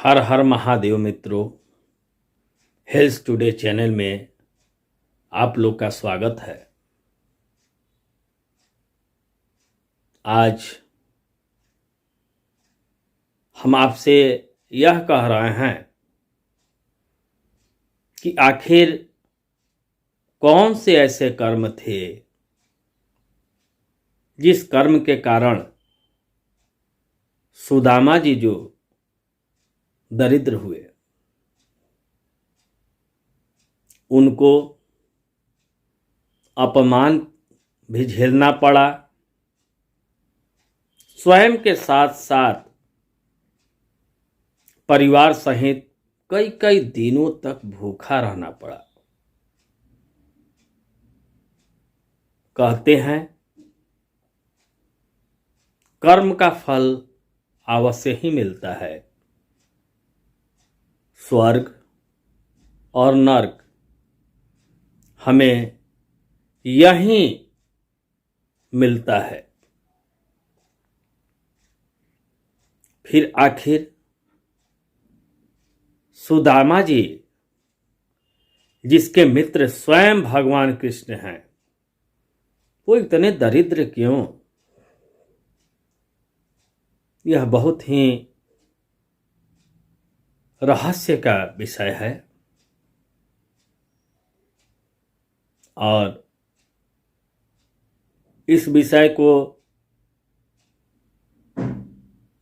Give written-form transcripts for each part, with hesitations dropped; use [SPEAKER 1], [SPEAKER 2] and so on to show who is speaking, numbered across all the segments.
[SPEAKER 1] हर हर महादेव मित्रों, health today channel में आप लोग का स्वागत है। आज हम आपसे यह कह रहे हैं कि आखिर कौन से ऐसे कर्म थे जिस कर्म के कारण सुदामा जी जो दरिद्र हुए, उनको अपमान भी झेलना पड़ा, स्वयं के साथ साथ परिवार सहित कई कई दिनों तक भूखा रहना पड़ा। कहते हैं कर्म का फल अवश्य ही मिलता है। स्वर्ग और नर्क हमें यहीं मिलता है। फिर आखिर सुदामा जी, जिसके मित्र स्वयं भगवान कृष्ण हैं, वो इतने दरिद्र क्यों? यह बहुत ही रहस्य का विषय है और इस विषय को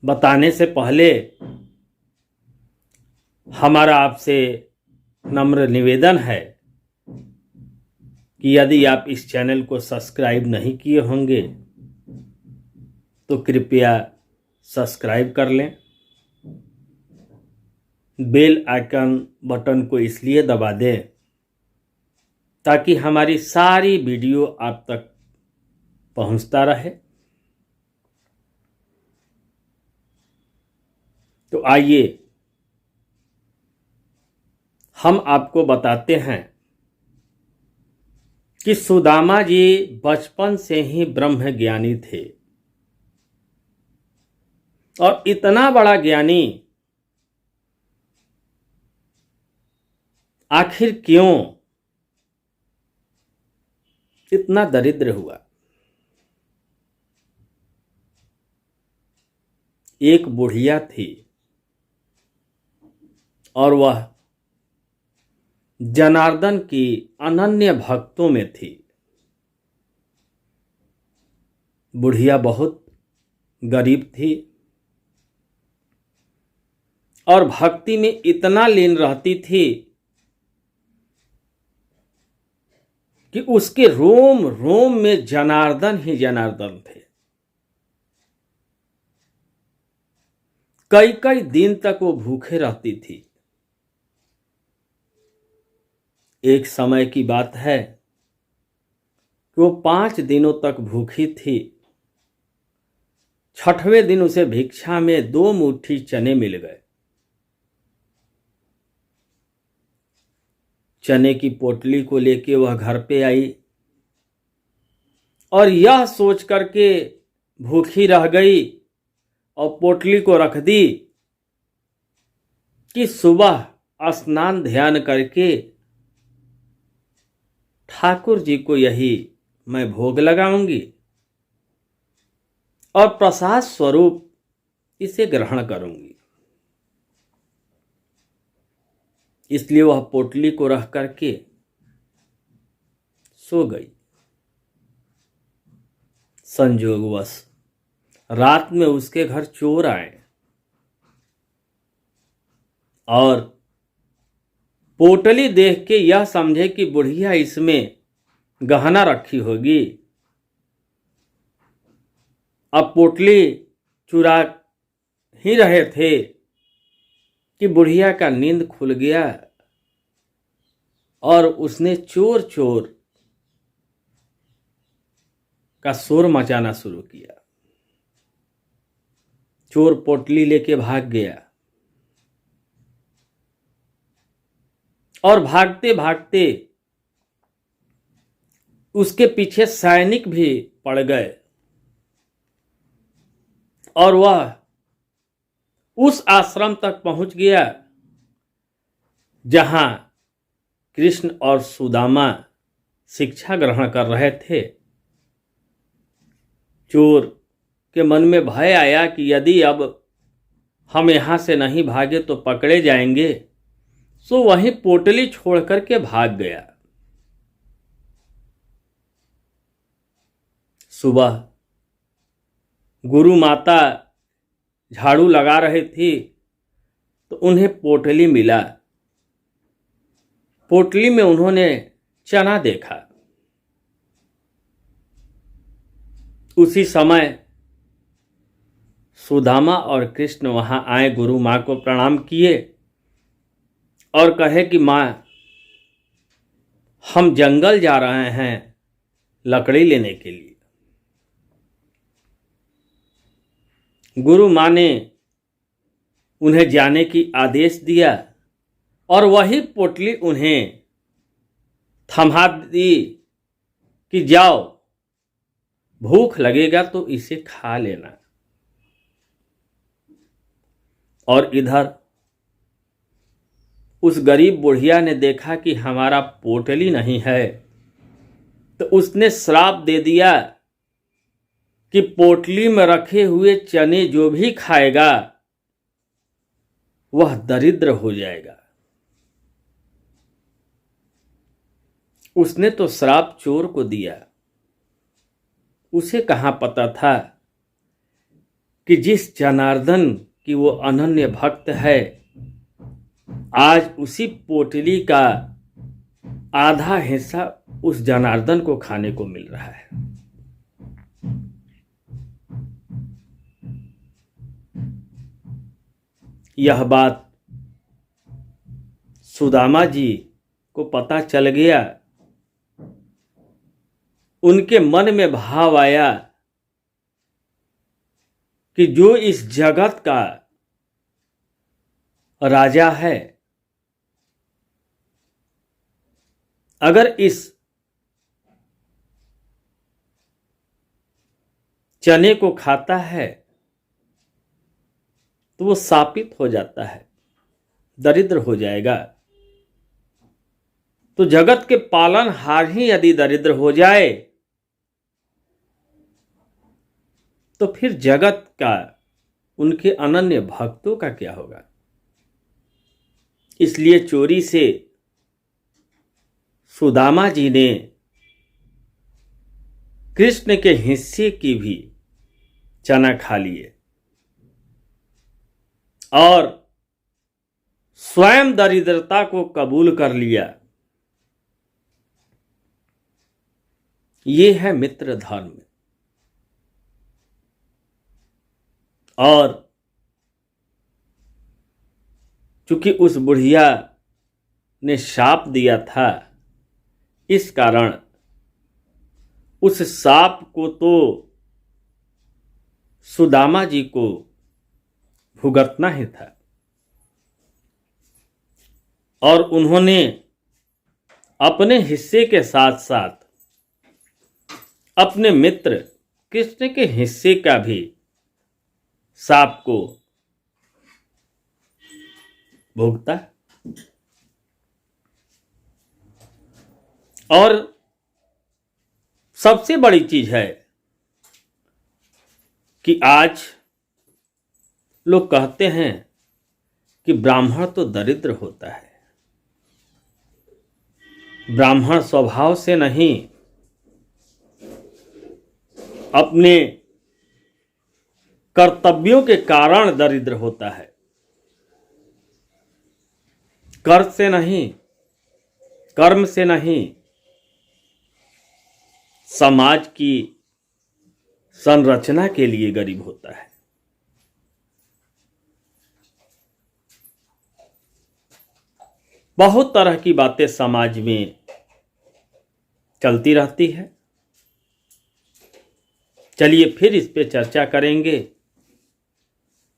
[SPEAKER 1] बताने से पहले हमारा आपसे नम्र निवेदन है कि यदि आप इस चैनल को सब्सक्राइब नहीं किए होंगे तो कृपया सब्सक्राइब कर लें। बेल आइकन बटन को इसलिए दबा दें ताकि हमारी सारी वीडियो आप तक पहुंचता रहे। तो आइए हम आपको बताते हैं कि सुदामा जी बचपन से ही ब्रह्म ज्ञानी थे और इतना बड़ा ज्ञानी आखिर क्यों इतना दरिद्र हुआ? एक बुढ़िया थी और वह जनार्दन की अनन्य भक्तों में थी। बुढ़िया बहुत गरीब थी और भक्ति में इतना लीन रहती थी कि उसके रोम रोम में जनार्दन ही जनार्दन थे। कई कई दिन तक वो भूखे रहती थी। एक समय की बात है कि वो 5 दिनों तक भूखी थी। 6वें दिन उसे भिक्षा में 2 मुट्ठी चने मिल गए। चने की पोटली को लेके वह घर पे आई और यह सोच करके भूखी रह गई और पोटली को रख दी कि सुबह स्नान ध्यान करके ठाकुर जी को यही मैं भोग लगाऊंगी और प्रसाद स्वरूप इसे ग्रहण करूंगी। इसलिए वह पोटली को रख करके सो गई। संयोगवश रात में उसके घर चोर आए और पोटली देख के यह समझे कि बुढ़िया इसमें गहना रखी होगी। अब पोटली चुरा ही रहे थे कि बुढ़िया का नींद खुल गया और उसने चोर चोर का शोर मचाना शुरू किया। चोर पोटली लेके भाग गया और भागते भागते उसके पीछे सैनिक भी पड़ गए और वह उस आश्रम तक पहुंच गया जहां कृष्ण और सुदामा शिक्षा ग्रहण कर रहे थे। चोर के मन में भय आया कि यदि अब हम यहां से नहीं भागे तो पकड़े जाएंगे, सो वहीं पोटली छोड़ करके भाग गया। सुबह गुरु माता झाड़ू लगा रही थी तो उन्हें पोटली मिला। पोटली में उन्होंने चना देखा। उसी समय सुदामा और कृष्ण वहां आए, गुरु माँ को प्रणाम किए और कहे कि माँ, हम जंगल जा रहे हैं लकड़ी लेने के लिए। गुरु माँ ने उन्हें जाने की आदेश दिया और वही पोटली उन्हें थमा दी कि जाओ, भूख लगेगा तो इसे खा लेना। और इधर उस गरीब बुढ़िया ने देखा कि हमारा पोटली नहीं है, तो उसने श्राप दे दिया कि पोटली में रखे हुए चने जो भी खाएगा वह दरिद्र हो जाएगा। उसने तो श्राप चोर को दिया। उसे कहां पता था कि जिस जनार्दन की वो अनन्य भक्त है, आज उसी पोटली का आधा हिस्सा उस जनार्दन को खाने को मिल रहा है। यह बात सुदामा जी को पता चल गया। उनके मन में भाव आया कि जो इस जगत का राजा है, अगर इस चने को खाता है तो वो शापित हो जाता है, दरिद्र हो जाएगा। तो जगत के पालनहार ही यदि दरिद्र हो जाए तो फिर जगत का, उनके अनन्य भक्तों का क्या होगा। इसलिए चोरी से सुदामा जी ने कृष्ण के हिस्से की भी चना खा लिए और स्वयं दरिद्रता को कबूल कर लिया। ये है मित्र धर्म। और चूंकि उस बुढ़िया ने शाप दिया था, इस कारण उस शाप को तो सुदामा जी को भुगतना ही था। और उन्होंने अपने हिस्से के साथ साथ अपने मित्र कृष्ण के हिस्से का भी शाप को भुगता। और सबसे बड़ी चीज है कि आज लोग कहते हैं कि ब्राह्मण तो दरिद्र होता है। ब्राह्मण स्वभाव से नहीं, अपने कर्तव्यों के कारण दरिद्र होता है, कर्म से नहीं, कर्म से नहीं, समाज की संरचना के लिए गरीब होता है। बहुत तरह की बातें समाज में चलती रहती है। चलिए फिर इस पे चर्चा करेंगे।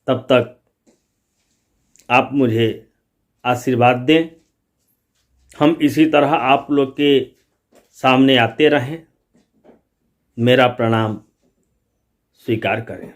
[SPEAKER 1] तब तक आप मुझे आशीर्वाद दें, हम इसी तरह आप लोग के सामने आते रहें। मेरा प्रणाम स्वीकार करें।